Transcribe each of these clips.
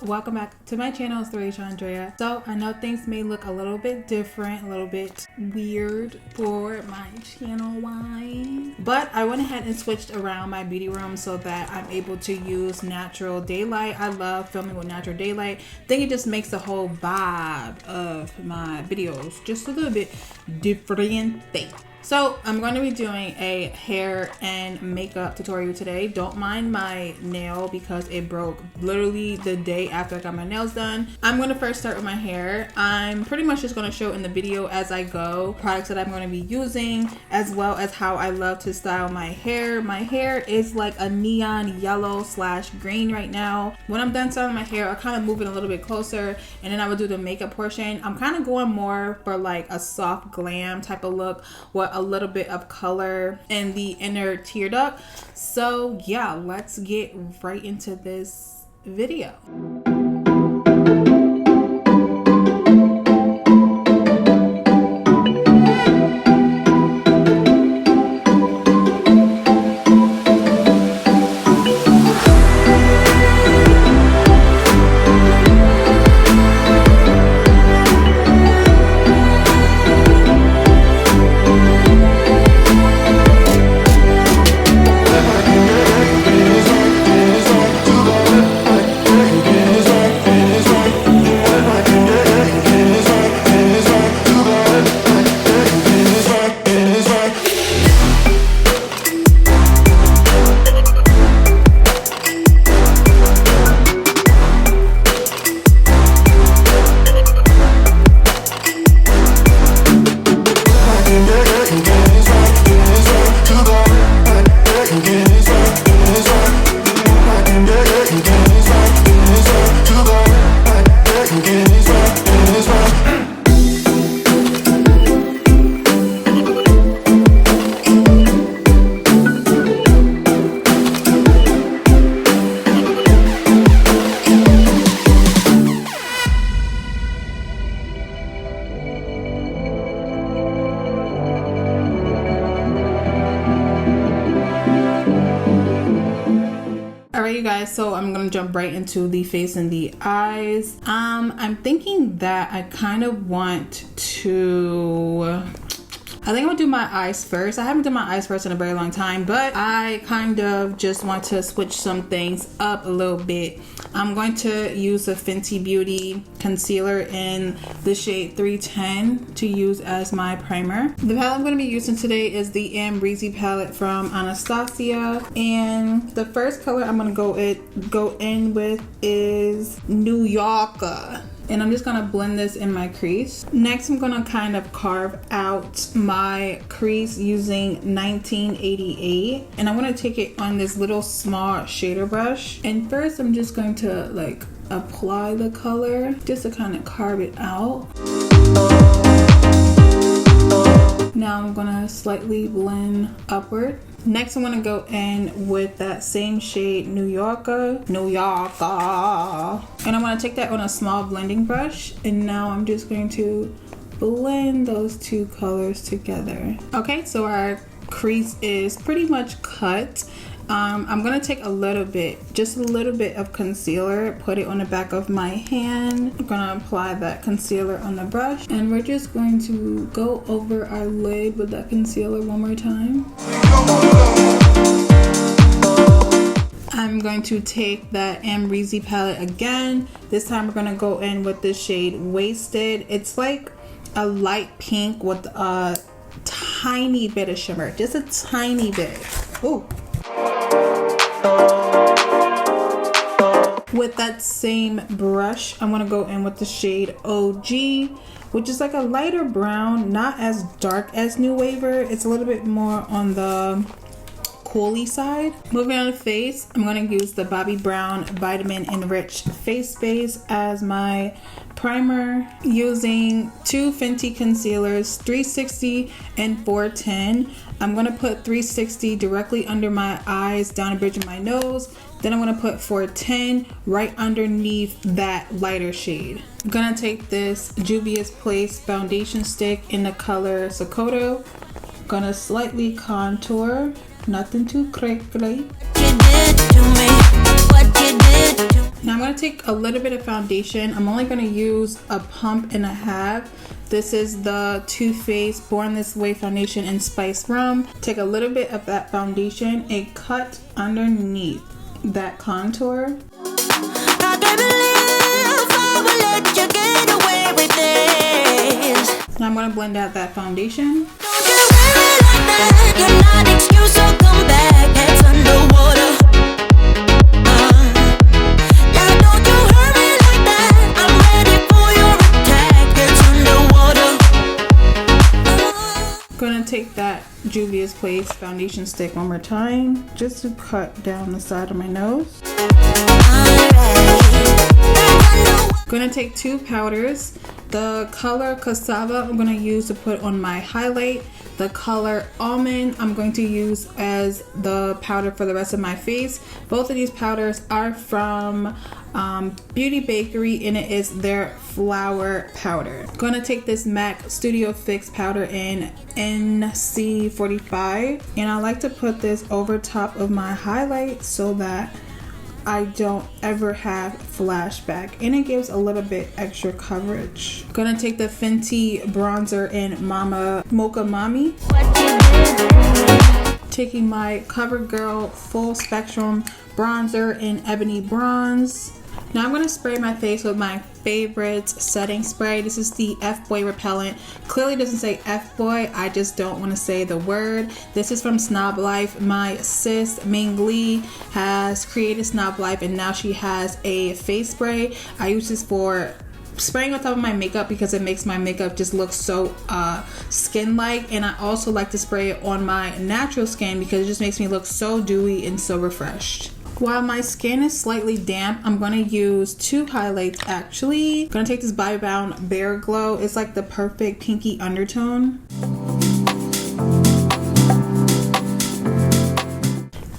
welcome back to my channel. It's Laurasia Andrea. So I know things may look a little bit different, a little bit weird for my channel wise, but I went ahead and switched around my beauty room so that I'm able to use natural daylight. I love filming with natural daylight. I think it just makes the whole vibe of my videos just a little bit different. So I'm going to be doing a hair and makeup tutorial today. Don't mind my nail because it broke literally the day after I got my nails done. I'm going to first start with my hair. I'm pretty much just going to show in the video as I go products that I'm going to be using, as well as how I love to style my hair. My hair is like a neon yellow / green right now. When I'm done styling my hair, I'll kind of move it a little bit closer and then I will do the makeup portion. I'm kind of going more for like a soft glam type of look with a little bit of color in the inner tear duct. So yeah, let's get right into this video. Alright you guys, so I'm gonna jump right into the face and the eyes. I'm thinking that I kind of want to, I think I'm gonna do my eyes first. I haven't done my eyes first in a very long time, but I kind of just want to switch some things up a little bit. I'm going to use a Fenty Beauty concealer in the shade 310 to use as my primer. The palette I'm going to be using today is the Breezy palette from Anastasia, and the first color I'm going to go in with is New Yorker. And I'm just gonna blend this in my crease. Next, I'm gonna kind of carve out my crease using 1988. And I'm gonna take it on this little small shader brush. And first, I'm just going to like apply the color just to kind of carve it out. Now I'm gonna slightly blend upward. Next, I'm gonna go in with that same shade, New Yorker. And I'm gonna take that on a small blending brush. And now I'm just going to blend those two colors together. Okay, so our crease is pretty much cut. I'm gonna take a little bit, just a little bit of concealer, put it on the back of my hand. I'm gonna apply that concealer on the brush, and we're just going to go over our lid with that concealer one more time. I'm going to take that Breezy palette again. This time we're gonna go in with the shade Wasted. It's like a light pink with a tiny bit of shimmer, just a tiny bit. Ooh. With that same brush, I'm gonna go in with the shade OG, which is like a lighter brown, not as dark as New Waver. It's a little bit more on the coolie side. Moving on to face, I'm gonna use the Bobbi Brown Vitamin Enriched Face Base as my primer, using two Fenty concealers, 360 and 410. I'm gonna put 360 directly under my eyes, down the bridge of my nose. Then I'm gonna put 410 right underneath that lighter shade. I'm gonna take this Juvia's Place foundation stick in the color xoxo. Gonna slightly contour, nothing too crazy. Now I'm going to take a little bit of foundation. I'm only going to use a pump and a half. This is the Too Faced Born This Way foundation in Spice Rum. Take a little bit of that foundation and cut underneath that contour. Now I'm going to blend out that foundation. Gonna take that Juvia's Place foundation stick one more time just to cut down the side of my nose. Gonna take 2 powders. The color Cassava I'm gonna use to put on my highlight. The color Almond I'm going to use as the powder for the rest of my face. Both of these powders are from Beauty Bakery, and it is their flower powder. Gonna take this MAC Studio Fix powder in NC45, and I like to put this over top of my highlight so that I don't ever have flashback, and it gives a little bit extra coverage. Gonna take the Fenty bronzer in Mama Mocha Mami. Taking my CoverGirl Full Spectrum bronzer in Ebony Bronze. Now I'm going to spray my face with my favorite setting spray. This is the F-Boy Repellent. Clearly doesn't say F-Boy. I just don't want to say the word. This is from Snob Life. My sis, Ming Lee, has created Snob Life, and now she has a face spray. I use this for spraying on top of my makeup because it makes my makeup just look so skin-like, and I also like to spray it on my natural skin because it just makes me look so dewy and so refreshed. While my skin is slightly damp, I'm going to use 2 highlights actually. I'm going to take this Bobbi Brown Bare Glow. It's like the perfect pinky undertone.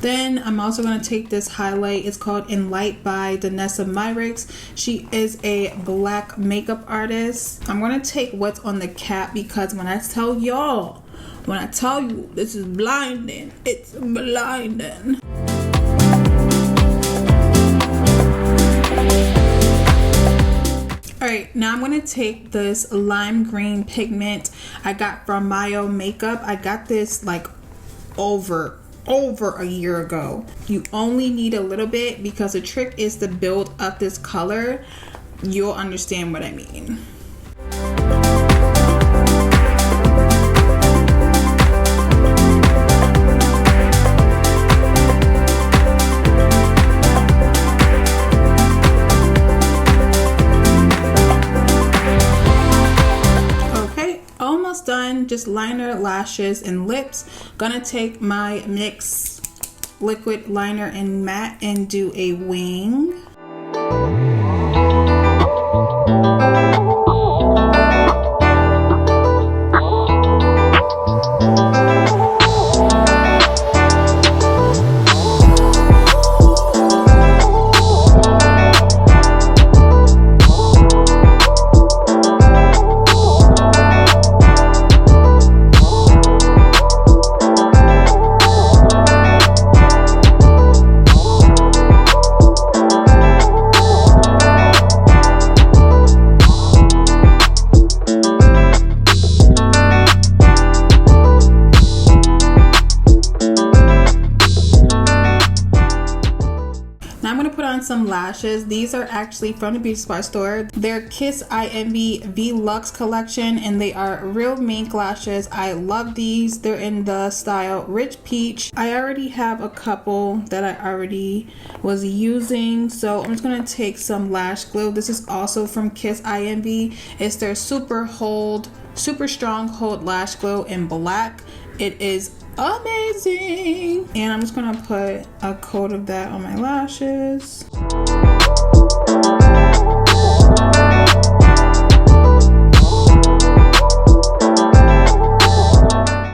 Then I'm also going to take this highlight. It's called In Light by Danessa Myricks. She is a black makeup artist. I'm going to take what's on the cap because when I tell you this is blinding, it's blinding. Alright, now I'm going to take this lime green pigment I got from Mayo Makeup. I got this like over a year ago. You only need a little bit because the trick is to build up this color. You'll understand what I mean. Done. Just liner, lashes, and lips. Gonna take my NYX liquid liner and matte and do a wing. Some lashes. These are actually from the beauty supply store. They're Kiss I Envy V-Lux collection, and they are real mink lashes. I love these. They're in the style Rich Peach. I already have a couple that I already was using, so I'm just gonna take some lash glue. This is also from Kiss I Envy. It's their super strong hold lash glue in black. It is amazing, and I'm just gonna put a coat of that on my lashes.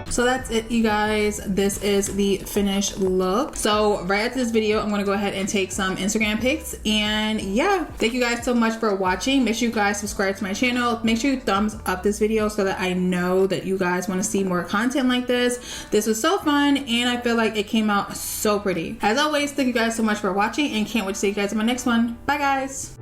So that's it, you guys. guys, this is the finished look. So right after this video, I'm gonna go ahead and take some Instagram pics. And yeah, thank you guys so much for watching. Make sure you guys subscribe to my channel. Make sure you thumbs up this video so that I know that you guys want to see more content like this. This was so fun, and I feel like it came out so pretty. As always, thank you guys so much for watching, and can't wait to see you guys in my next one. Bye guys.